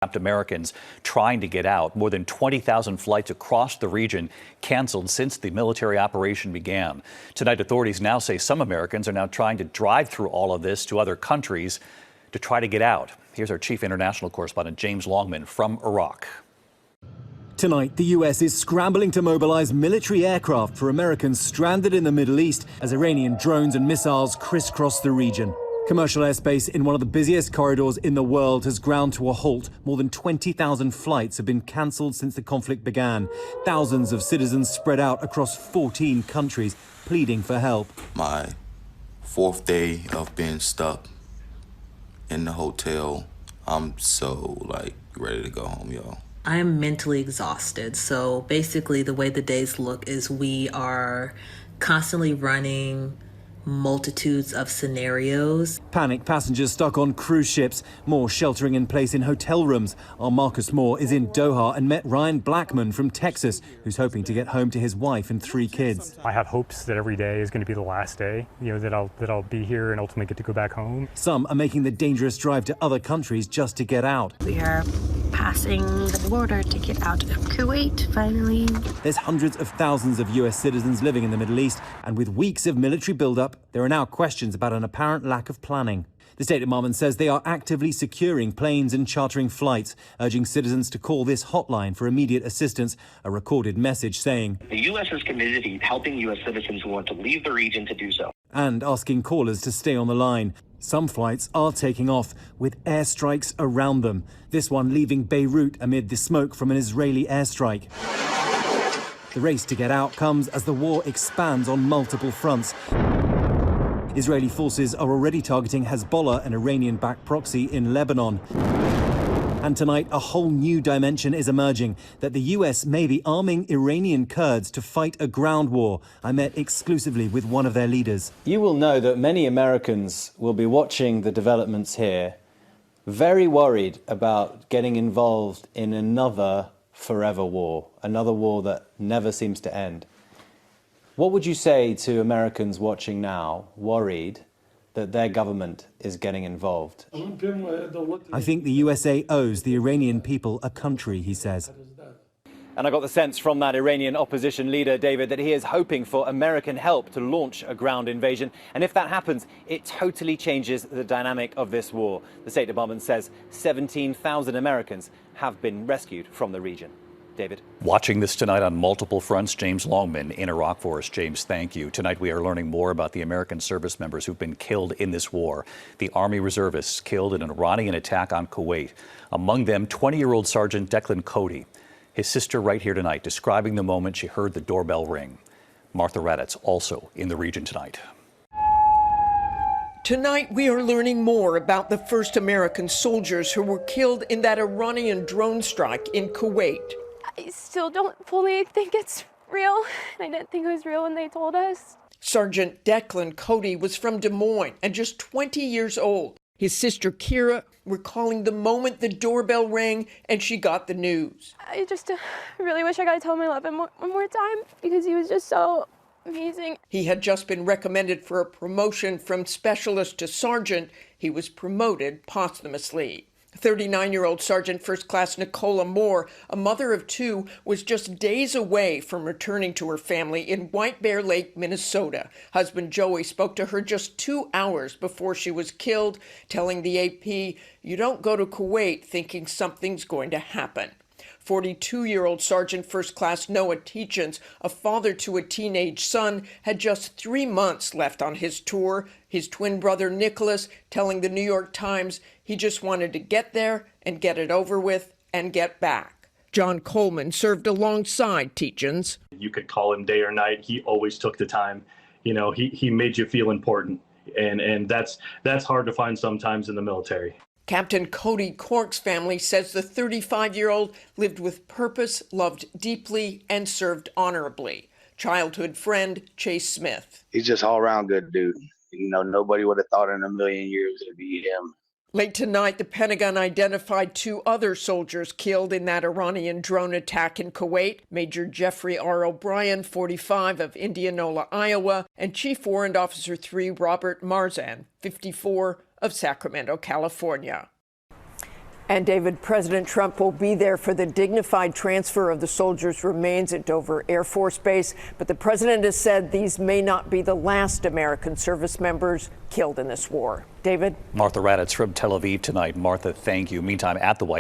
Americans trying to get out. More than 20,000 flights across the region canceled since the military operation began. Tonight, authorities now say some Americans are now trying to drive through all of this to other countries to try to get out. Here's our chief international correspondent, James Longman, from Iraq. Tonight, the U.S. is scrambling to mobilize military aircraft for Americans stranded in the Middle East as Iranian drones and missiles crisscross the region. Commercial airspace in one of the busiest corridors in the world has ground to a halt. More than 20,000 flights have been cancelled since the conflict began. Thousands of citizens spread out across 14 countries, pleading for help. My fourth day of being stuck in the hotel. I'm so, ready to go home, y'all. I am mentally exhausted. So basically the way the days look is we are constantly running multitudes of scenarios. Panicked passengers stuck on cruise ships, more sheltering in place in hotel rooms. Our Marcus Moore is in Doha and met Ryan Blackman from Texas, who's hoping to get home to his wife and 3 kids. I have hopes that every day is going to be the last day, that I'll be here and ultimately get to go back home. Some are making the dangerous drive to other countries just to get out. We are passing the border to get out of Kuwait, finally. There's hundreds of thousands of US citizens living in the Middle East, and with weeks of military buildup, there are now questions about an apparent lack of planning. The State Department says they are actively securing planes and chartering flights, urging citizens to call this hotline for immediate assistance. A recorded message saying, "The U.S. is committed to helping U.S. citizens who want to leave the region to do so," and asking callers to stay on the line. Some flights are taking off, with airstrikes around them. This one leaving Beirut amid the smoke from an Israeli airstrike. The race to get out comes as the war expands on multiple fronts. Israeli forces are already targeting Hezbollah, an Iranian-backed proxy in Lebanon. And tonight, a whole new dimension is emerging, that the US may be arming Iranian Kurds to fight a ground war. I met exclusively with one of their leaders. You will know that many Americans will be watching the developments here, very worried about getting involved in another forever war, another war that never seems to end. What would you say to Americans watching now, worried that their government is getting involved? I think the USA owes the Iranian people a country, he says. And I got the sense from that Iranian opposition leader, David, that he is hoping for American help to launch a ground invasion. And if that happens, it totally changes the dynamic of this war. The State Department says 17,000 Americans have been rescued from the region. David. Watching this tonight on multiple fronts, James Longman in Iraq for us. James, thank you. Tonight we are learning more about the American service members who've been killed in this war. The Army reservists killed in an Iranian attack on Kuwait. Among them, 20-year-old Sergeant Declan Cody. His sister right here tonight describing the moment she heard the doorbell ring. Martha Raddatz also in the region tonight. Tonight, we are learning more about the first American soldiers who were killed in that Iranian drone strike in Kuwait. I still don't fully think it's real. I didn't think it was real when they told us. Sergeant Declan Cody was from Des Moines and just 20 years old. His sister Kira recalling the moment the doorbell rang and she got the news. I just really wish I got to tell him I love him one more time because he was just so amazing. He had just been recommended for a promotion from specialist to sergeant. He was promoted posthumously. 39-year-old Sergeant First Class Nicola Moore, a mother of 2, was just days away from returning to her family in White Bear Lake, Minnesota. Husband Joey spoke to her just 2 hours before she was killed, telling the AP, "You don't go to Kuwait thinking something's going to happen." 42-year-old Sergeant First Class Noah Teachins, a father to a teenage son, had just 3 months left on his tour. His twin brother Nicholas telling the New York Times he just wanted to get there and get it over with and get back. John Coleman served alongside Teachins. You could call him day or night. He always took the time. He made you feel important. And that's hard to find sometimes in the military. Captain Cody Cork's family says the 35-year-old lived with purpose, loved deeply, and served honorably. Childhood friend Chase Smith. He's just all-around good dude. Nobody would have thought in a million years it'd be him. Late tonight, the Pentagon identified 2 other soldiers killed in that Iranian drone attack in Kuwait. Major Jeffrey R. O'Brien, 45, of Indianola, Iowa, and Chief Warrant Officer 3 Robert Marzan, 54, of Sacramento, California. And David, President Trump will be there for the dignified transfer of the soldiers' remains at Dover Air Force Base. But the president has said these may not be the last American service members killed in this war. David? Martha Raddatz from Tel Aviv tonight. Martha, thank you. Meantime, at the White